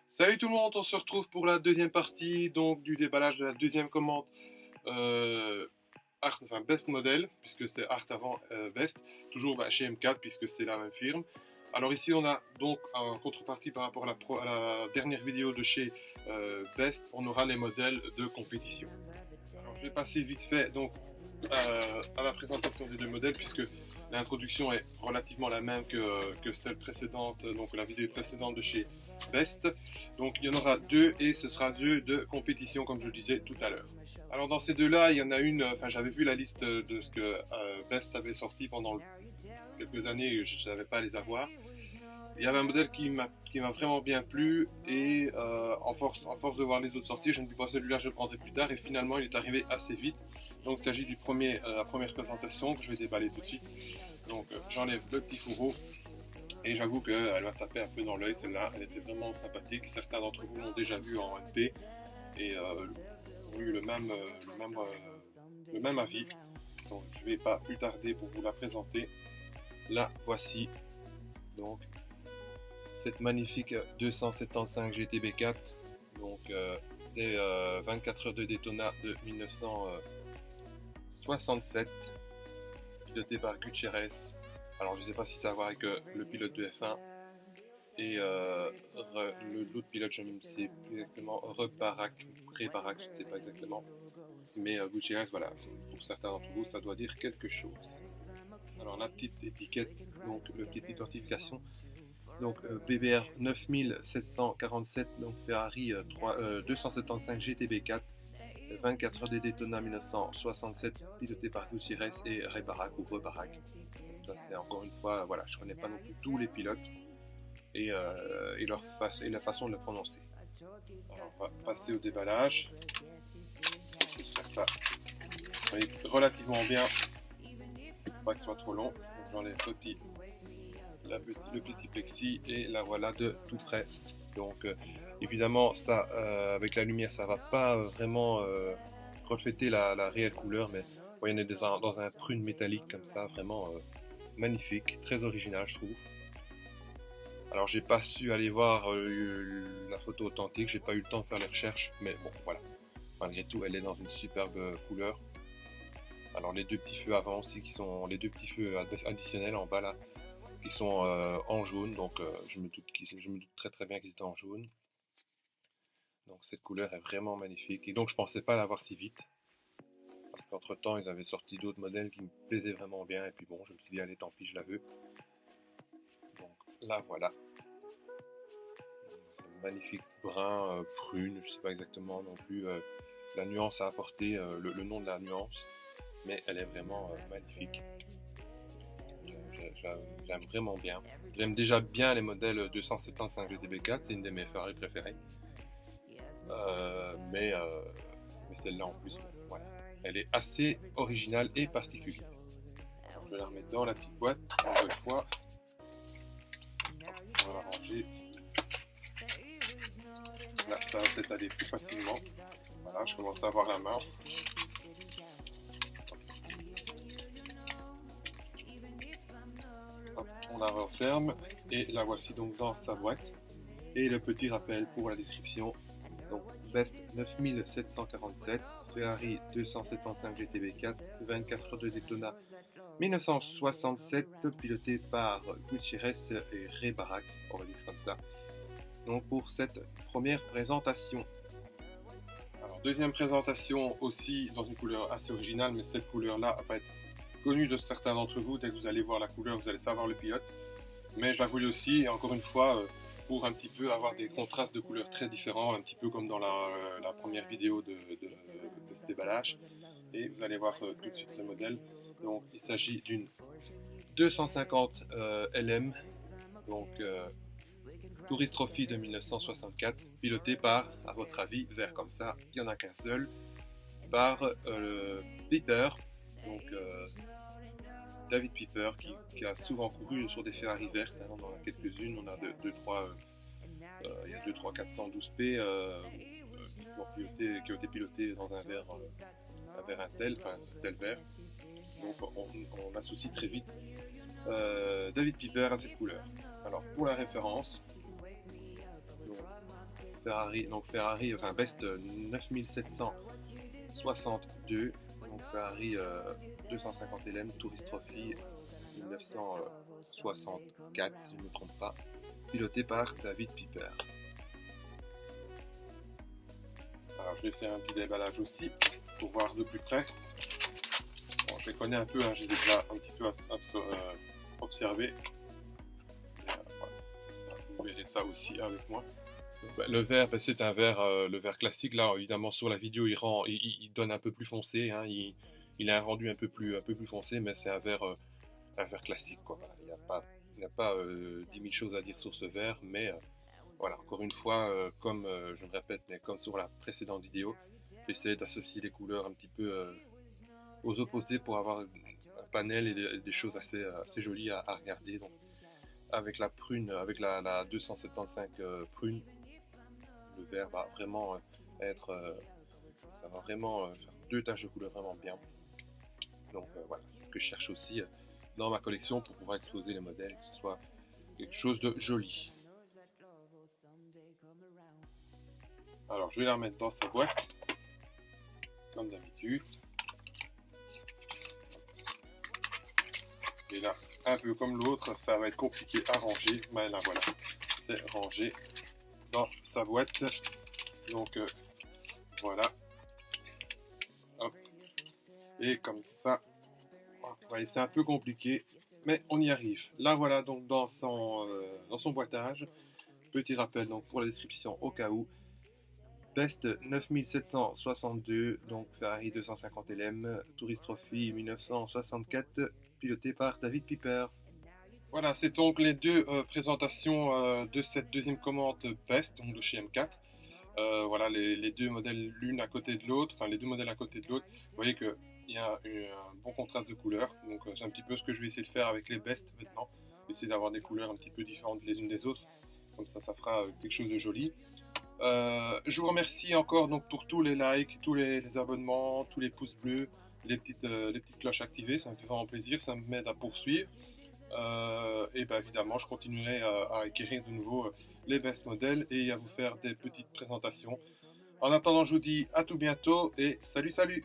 Salut tout le monde, on se retrouve pour la deuxième partie donc du déballage de la deuxième commande euh, Art, enfin Best Model, puisque c'était Art avant Best, toujours chez M4 puisque c'est la même firme. Alors ici on a donc en contrepartie par rapport à la dernière vidéo de chez Best, on aura les modèles de compétition. Alors je vais passer vite fait donc à la présentation des deux modèles puisque l'introduction est relativement la même que celle précédente, donc la vidéo précédente de chez Best. Donc il y en aura deux et ce sera deux de compétition comme je le disais tout à l'heure. Alors dans ces deux-là, il y en a une, enfin j'avais vu la liste de ce que Best avait sorti pendant quelques années et je ne savais pas les avoir. Il y avait un modèle qui m'a vraiment bien plu et en force de voir les autres sortir, je me dis pas celui-là je le prendrai plus tard et finalement il est arrivé assez vite. Donc il s'agit du la première présentation que je vais déballer tout de suite. Donc j'enlève le petit fourreau et j'avoue qu'elle va taper un peu dans l'œil celle-là, elle était vraiment sympathique. Certains d'entre vous l'ont déjà vue en MP et ont eu le même avis. Donc je ne vais pas plus tarder pour vous la présenter. La voici. Donc cette magnifique 275 GTB4, donc des 24 heures de Daytona de 1967, piloté par Gutiérrez. Alors je ne sais pas si ça a à voir avec le pilote de F1 et l'autre pilote, je ne sais plus exactement, Rebarak, je ne sais pas exactement, mais Gutiérrez, voilà, pour certains d'entre vous, ça doit dire quelque chose. Alors la petite étiquette, donc la petite identification. Donc BBR 9747, donc Ferrari 275 GTB4, 24 heures de Daytona 1967, piloté par Gutiérrez et Rebarak ou Rebarak. Ça c'est encore une fois, voilà, je connais pas non plus tous les pilotes et la façon de le prononcer. Alors on va passer au déballage. Je vais faire ça relativement bien, pour pas que ce soit trop long. Donc j'enlève le petit plexi et la voilà de tout près. Donc évidemment ça avec la lumière ça va pas vraiment refléter la réelle couleur, mais on est dans un prune métallique comme ça, vraiment magnifique, très original je trouve. Alors j'ai pas su aller voir la photo authentique, j'ai pas eu le temps de faire les recherches, mais bon voilà, malgré tout elle est dans une superbe couleur. Alors les deux petits feux avant aussi qui sont les deux petits feux additionnels en bas là qui sont en jaune, donc je me doute très très bien qu'ils étaient en jaune. Donc cette couleur est vraiment magnifique et donc je pensais pas l'avoir si vite parce qu'entre temps ils avaient sorti d'autres modèles qui me plaisaient vraiment bien et puis bon je me suis dit allez tant pis je la veux. Donc là voilà, un magnifique brun prune, je sais pas exactement non plus la nuance à apporter, le nom de la nuance, mais elle est vraiment magnifique. J'aime vraiment bien. J'aime déjà bien les modèles 275 GTB4, c'est une de mes Ferrari préférées. Mais celle-là en plus, voilà. Elle est assez originale et particulière. Je vais la remettre dans la petite boîte, encore une fois. On va la ranger. Là, ça va peut-être aller plus facilement. Voilà, je commence à avoir la main. Hop, on la referme et la voici donc dans sa boîte. Et le petit rappel pour la description. Donc Best 9747, Ferrari 275 GTB4, 24 heures de Daytona 1967, piloté par Gutiérrez et Rebarak, on va dire comme ça. Donc pour cette première présentation. Alors deuxième présentation aussi dans une couleur assez originale, mais cette couleur-là va être connue de certains d'entre vous. Dès que vous allez voir la couleur, vous allez savoir le pilote. Mais je la voulais aussi, et encore une fois, pour un petit peu avoir des contrastes de couleurs très différents, un petit peu comme dans la première vidéo de ce déballage. Et vous allez voir tout de suite ce modèle. Donc il s'agit d'une 250 LM, donc Tourist Trophy de 1964, pilotée par, à votre avis, vert comme ça, il n'y en a qu'un seul, par Peter, donc David Piper, qui a souvent couru sur des Ferrari vertes, hein, on en a quelques-unes, on a il y a 2, 3, 412P qui ont été pilotés dans un verre Intel, enfin un tel vert. Donc on associe très vite David Piper à cette couleur. Alors pour la référence, donc, Ferrari, donc Ferrari, enfin Best 9762, donc Ferrari 250 LM, Tourist Trophy 1964, si je ne me trompe pas, piloté par David Piper. Alors je vais faire un petit déballage aussi, pour voir de plus près. Bon, je les connais un peu, hein, je les ai déjà un petit peu observés. Voilà. Vous verrez ça aussi avec moi. Le vert, c'est un vert, le vert classique. Là, évidemment, sur la vidéo, il donne un peu plus foncé. Hein, il a un rendu un peu plus foncé, mais c'est un vert classique, quoi. Voilà. Il n'y a pas 10 000 choses à dire sur ce vert, mais voilà, encore une fois, comme je me répète, mais comme sur la précédente vidéo, j'essaie d'associer les couleurs un petit peu aux opposés pour avoir un panel et des choses assez jolies à regarder. Donc, avec la prune, avec la 275 prune, le vert va vraiment ça va vraiment faire deux taches de couleur vraiment bien. Donc voilà, c'est ce que je cherche aussi dans ma collection pour pouvoir exposer les modèles, que ce soit quelque chose de joli. Alors je vais la remettre dans sa boîte, comme d'habitude. Et là, un peu comme l'autre, ça va être compliqué à ranger, mais là voilà, c'est rangé dans sa boîte. Donc voilà. Hop. Et comme ça, ouais, c'est un peu compliqué, mais on y arrive. Là voilà, donc dans son boîtage, petit rappel donc pour la description au cas où. Best 9762, donc Ferrari 250 LM, Tourist Trophy 1964, piloté par David Piper. Voilà, c'est donc les deux présentations de cette deuxième commande Best, donc de chez M4. Voilà, les deux modèles l'une à côté de l'autre, enfin les deux modèles à côté de l'autre. Vous voyez qu'il y a un bon contraste de couleurs, donc c'est un petit peu ce que je vais essayer de faire avec les Best maintenant. Essayer d'avoir des couleurs un petit peu différentes les unes des autres, comme ça fera quelque chose de joli. Je vous remercie encore donc pour tous les likes, tous les abonnements, tous les pouces bleus, les petites cloches activées, ça me fait vraiment plaisir, ça m'aide à poursuivre. Et bien évidemment, je continuerai à acquérir de nouveau les best modèles et à vous faire des petites présentations. En attendant, je vous dis à tout bientôt et salut!